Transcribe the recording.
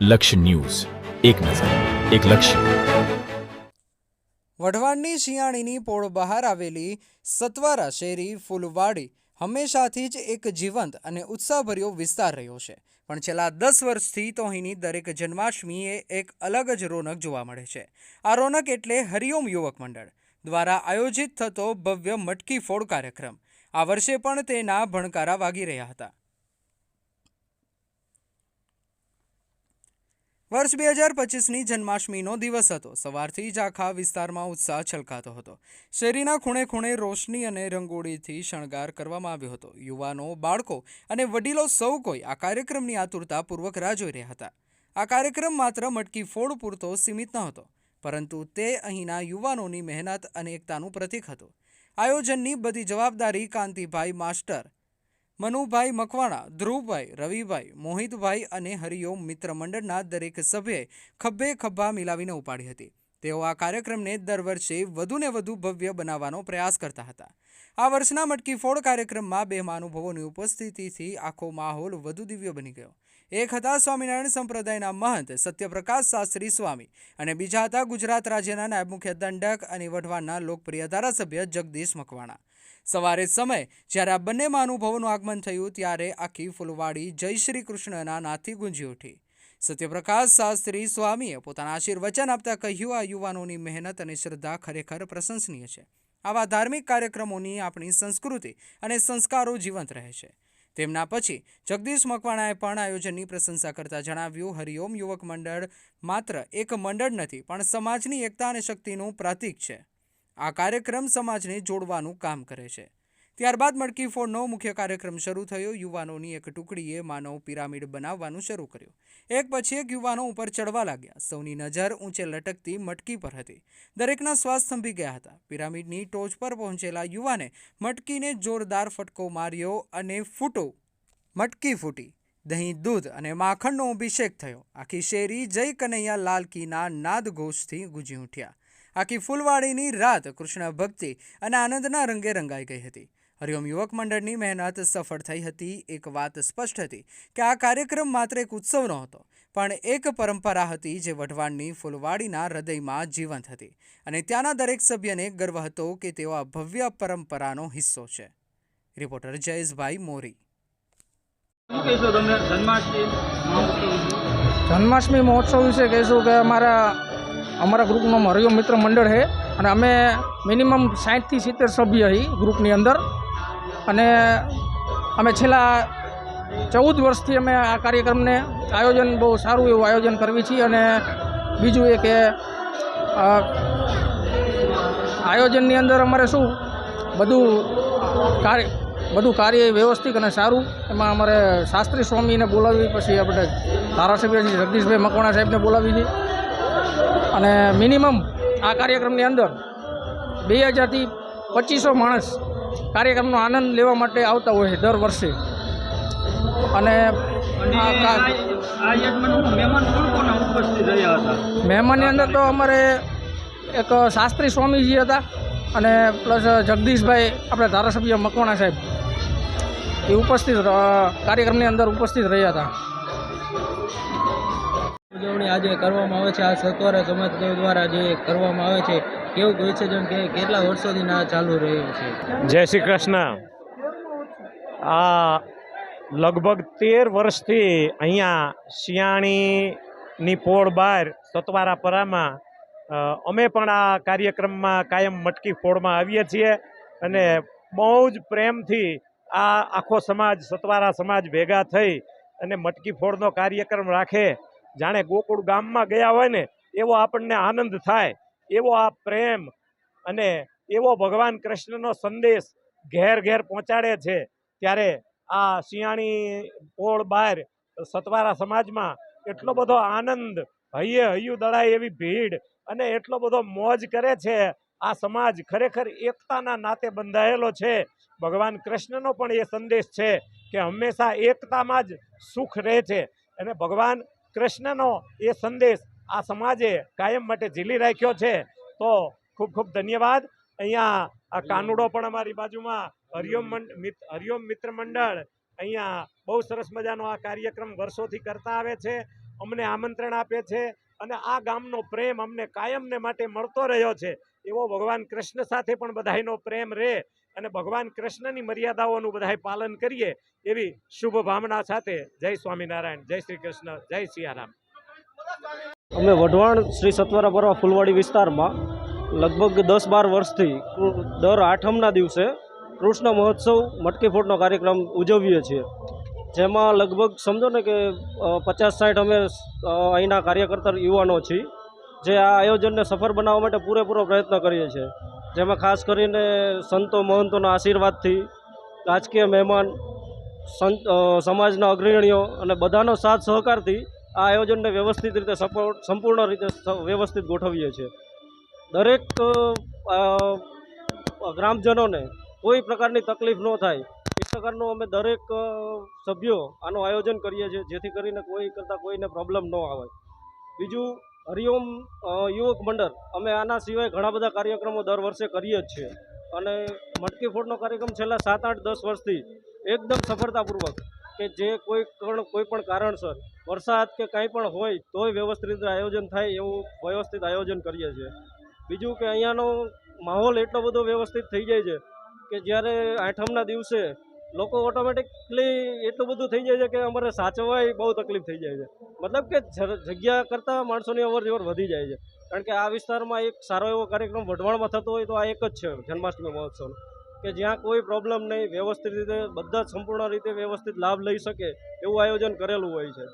લક્ષ્ય ન્યૂઝ, એક નજર, એક લક્ષ્ય. વઢવાણની શિયાળીની પોળ બહાર આવેલી સતવારા શેરી ફૂલવાડી હંમેશાથી જ એક જીવંત અને ઉત્સાહભર્યો વિસ્તાર રહ્યો છે, પણ છેલ્લા 10 વર્ષથી તો અહીંની દરેક જન્માષ્ટમીએ એક અલગ જ રોનક જોવા મળે છે. આ રોનક એટલે હરિઓમ યુવક મંડળ દ્વારા આયોજિત થતો ભવ્ય મટકી ફોડ કાર્યક્રમ. આ વર્ષે પણ તેના ભણકારા વાગી રહ્યા હતા. વર્ષ 2025ની જન્માષ્ટમીનો દિવસ હતો. સવારથી જ આખા વિસ્તારમાં ઉત્સાહ છલકાતો હતો. શેરીના ખૂણે ખૂણે રોશની અને રંગોળીથી શણગાર કરવામાં આવ્યો હતો. યુવાનો, બાળકો અને વડીલો સૌ કોઈ આ કાર્યક્રમની આતુરતાપૂર્વક રાહ જોઈ રહ્યા હતા. આ કાર્યક્રમ માત્ર મટકી ફોડ પૂરતો સીમિત નહોતો, પરંતુ તે અહીંના યુવાનોની મહેનત અને એકતાનું પ્રતીક હતું. આયોજનની બધી જવાબદારી કાંતિભાઈ માસ્ટર, મનુભાઈ મકવાણા, ધ્રુવભાઈ, રવિભાઈ, મોહિતભાઈ અને હરિઓમ મિત્ર મંડળના દરેક સભ્યએ ખભે ખભા મિલાવીને ઉપાડી હતી. તેઓ આ કાર્યક્રમને દર વર્ષે વધુને વધુ ભવ્ય બનાવવાનો પ્રયાસ કરતા હતા. આ વર્ષના મટકી ફોડ કાર્યક્રમમાં બે મહાનુભાવોની ઉપસ્થિતિથી આખો માહોલ વધુ દિવ્ય બની ગયો. એક હતા સ્વામિનારાયણ સંપ્રદાયના મહંત સત્યપ્રકાશ શાસ્ત્રી સ્વામી અને બીજા હતા ગુજરાત રાજ્યના નાયબ મુખ્ય દંડક અને વઢવાણના લોકપ્રિય ધારાસભ્ય જગદીશ મકવાણા. સવારે સમય જ્યારે આ બંને મહાનુભાવોનું આગમન થયું ત્યારે આખી ફૂલવાડી જય શ્રી કૃષ્ણના નાદથી ગુંજી ઉઠી. સત્યપ્રકાશ શાસ્ત્રી સ્વામીએ પોતાના આશીર્વચન આપતા કહ્યું, આ યુવાનોની મહેનત અને શ્રદ્ધા ખરેખર પ્રશંસનીય છે. આવા ધાર્મિક કાર્યક્રમોની આપણી સંસ્કૃતિ અને સંસ્કારો જીવંત રહે છે. તેમના પછી જગદીશ મકવાણાએ પણ આયોજનની પ્રશંસા કરતા જણાવ્યું, હરિઓમ યુવક મંડળ માત્ર એક મંડળ નથી, પણ સમાજની એકતા અને શક્તિનું પ્રતીક છે. આ કાર્યક્રમ સમાજને જોડવાનું કામ કરે છે. ત્યારબાદ મટકી ફોડનો મુખ્ય કાર્યક્રમ શરૂ થયો. યુવાનોની એક ટુકડીએ માનવ પિરામિડ બનાવવાનું શરૂ કર્યું. એક પછી એક યુવાનો ઉપર ચડવા લાગ્યા. સૌની નજર ઊંચે લટકતી મટકી પર હતી. દરેકના શ્વાસ થંભી ગયા હતા. પિરામિડની ટોચ પર પહોંચેલા યુવાને મટકીને જોરદાર ફટકો માર્યો અને મટકી ફૂટી. દહીં, દૂધ અને માખણનો અભિષેક થયો. આખી શેરી જય કનૈયા લાલ કીના નાદ ઘોષથી ગુંજી ઉઠ્યા. આખી ફૂલવાડીની રાત કૃષ્ણ ભક્તિ અને આનંદના રંગે રંગાઈ ગઈ હતી. હરિઓમ યુવક મંડળની મહેનત સફળ થઈ હતી. એક વાત સ્પષ્ટ હતી કે આ કાર્યક્રમ માત્ર એક ઉત્સવ નહોતો, પણ એક પરંપરા હતી જે વઢવાણની ફૂલવાડીના હૃદયમાં જીવંત હતી, અને ત્યાંના દરેક સભ્યને ગર્વ હતો કે તેઓ આ ભવ્ય પરંપરાનો હિસ્સો છે. રિપોર્ટર જયેશભાઈ મોરી. જન્માષ્ટમી મહોત્સવ વિશે કહીશું કે અમારા ગ્રુપનું હરિઓમ મિત્ર મંડળ છે, અને અમે મિનિમમ 60થી 70 સભ્ય છીએ ગ્રુપની અંદર, અને અમે છેલ્લા 14 વર્ષથી અમે આ કાર્યક્રમને આયોજન બહુ સારું એવું આયોજન કરવી છીએ. અને બીજું એ કે આયોજનની અંદર અમારે શું બધું કાર્ય વ્યવસ્થિત અને સારું. એમાં અમારે શાસ્ત્રી સ્વામીને બોલાવી, પછી આપણે ધારાસભ્ય શ્રી જગદીશભાઈ મકવાણા સાહેબને બોલાવી છે. અને મિનિમમ આ કાર્યક્રમની અંદર 2000થી 2500 માણસ કાર્યક્રમનો આનંદ લેવા માટે આવતા હોય છે દર વર્ષે. અને મહેમાનની અંદર તો અમારે એક શાસ્ત્રી સ્વામીજી હતા, અને પ્લસ જગદીશભાઈ આપણે ધારાસભ્ય મકવાણા સાહેબ એ કાર્યક્રમની અંદર ઉપસ્થિત રહ્યા હતા. ઉજવણી આજે કરવામાં આવે છે, આ સતવારા સમાજ દ્વારા જે કરવામાં આવે છે, કેવું કહે છે, જેમ કે કેટલા વર્ષોથી આ ચાલુ રહ્યું છે? જય શ્રી કૃષ્ણ. આ લગભગ 13 વર્ષથી અહીંયા શિયાળીની પોળ બહાર સતવારા પરામાં અમે પણ આ કાર્યક્રમમાં કાયમ મટકી ફોડમાં આવીએ છીએ, અને બહુ જ પ્રેમથી આ આખો સમાજ, સતવારા સમાજ ભેગા થઈ અને મટકી ફોડનો કાર્યક્રમ રાખે. જાણે ગોકુળ ગામમાં ગયા હોય ને એવો આપણને આનંદ થાય, એવો આ પ્રેમ અને એવો ભગવાન કૃષ્ણનો સંદેશ ઘેર ઘેર પહોંચાડે છે. ત્યારે આ શિયાળી પોળ બહાર સતવારા સમાજમાં એટલો બધો આનંદ, હૈયું દળાય એવી ભીડ અને એટલો બધો મોજ કરે છે. આ સમાજ ખરેખર એકતાના નાતે બંધાયેલો છે. ભગવાન કૃષ્ણનો પણ એ સંદેશ છે કે હંમેશા એકતામાં જ સુખ રહે છે, અને ભગવાન કૃષ્ણનો એ સંદેશ આ સમાજે કાયમ માટે ઝીલી રાખ્યો છે. તો ખૂબ ખૂબ ધન્યવાદ. અહીંયા આ કાનુડો પણ અમારી બાજુમાં હરિઓમ મિત્ર મંડળ અહીંયા બહુ સરસ મજાનો આ કાર્યક્રમ વર્ષોથી કરતા આવે છે, અમને આમંત્રણ આપે છે અને આ ગામનો પ્રેમ અમને કાયમને માટે મળતો રહ્યો છે. એવો ભગવાન કૃષ્ણ સાથે પણ બધાયનો પ્રેમ રહે અને ભગવાન કૃષ્ણની મર્યાદાઓનું બધાય પાલન કરીએ એવી શુભ ભાવના સાથે જય સ્વામિનારાયણ, જય શ્રી કૃષ્ણ, જય સિયારામ. અમે વઢવાણ શ્રી સત્વરા પરવા ફૂલવાડી વિસ્તારમાં લગભગ 10-12 વર્ષથી દર આઠમના દિવસે કૃષ્ણ મહોત્સવ મટકી ફોડનો કાર્યક્રમ ઉજવીએ છીએ. જેમાં લગભગ સમજો ને કે 50-60 અમે અહીંના કાર્યકર્તા યુવાનો છીએ, જે આ આયોજનને સફળ બનાવવા માટે પૂરેપૂરો પ્રયત્ન કરીએ છીએ. જેમાં ખાસ કરીને સંતો મહંતોના આશીર્વાદથી, રાજકીય મહેમાન, સમાજના અગ્રણીઓ અને બધાનો સાથ સહકારથી આ આયોજનને વ્યવસ્થિત રીતે સંપૂર્ણ રીતે વ્યવસ્થિત ગોઠવીએ છીએ. દરેક ગ્રામજનોને કોઈ પ્રકારની તકલીફ ન થાય એ પ્રકારનું અમે દરેક સભ્યો આનું આયોજન કરીએ છીએ, જેથી કરીને કોઈ કરતાં કોઈને પ્રોબ્લેમ ન આવે. બીજું, હરિઓમ યુવક મંડળ, અમે આના સિવાય ઘણા બધા કાર્યક્રમો દર વર્ષે કરીએ જ છીએ અને મટકી ફોડનો કાર્યક્રમ છેલ્લા 7-8-10 વર્ષથી એકદમ સફળતાપૂર્વક, કે જે કોઈ પણ કારણસર વરસાદ કે કાંઈ પણ હોય તોય વ્યવસ્થિત રીતે આયોજન થાય એવું વ્યવસ્થિત આયોજન કરીએ છીએ. બીજું કે અહીંયાનો માહોલ એટલો બધો વ્યવસ્થિત થઈ જાય છે કે જ્યારે આઠમના દિવસે લોકો ઓટોમેટિકલી એટલું બધું થઈ જાય છે કે અમારે સાચવાય બહુ તકલીફ થઈ જાય છે. મતલબ કે જગ્યા કરતાં માણસોની અવરજવર વધી જાય છે, કારણ કે આ વિસ્તારમાં એક સારો એવો કાર્યક્રમ વઢવાણમાં થતો હોય તો આ એક જ છે જન્માષ્ટમી મહોત્સવ, કે જ્યાં કોઈ પ્રોબ્લેમ નહીં, વ્યવસ્થિત રીતે બધા જ સંપૂર્ણ રીતે વ્યવસ્થિત લાભ લઈ શકે એવું આયોજન કરેલું હોય છે.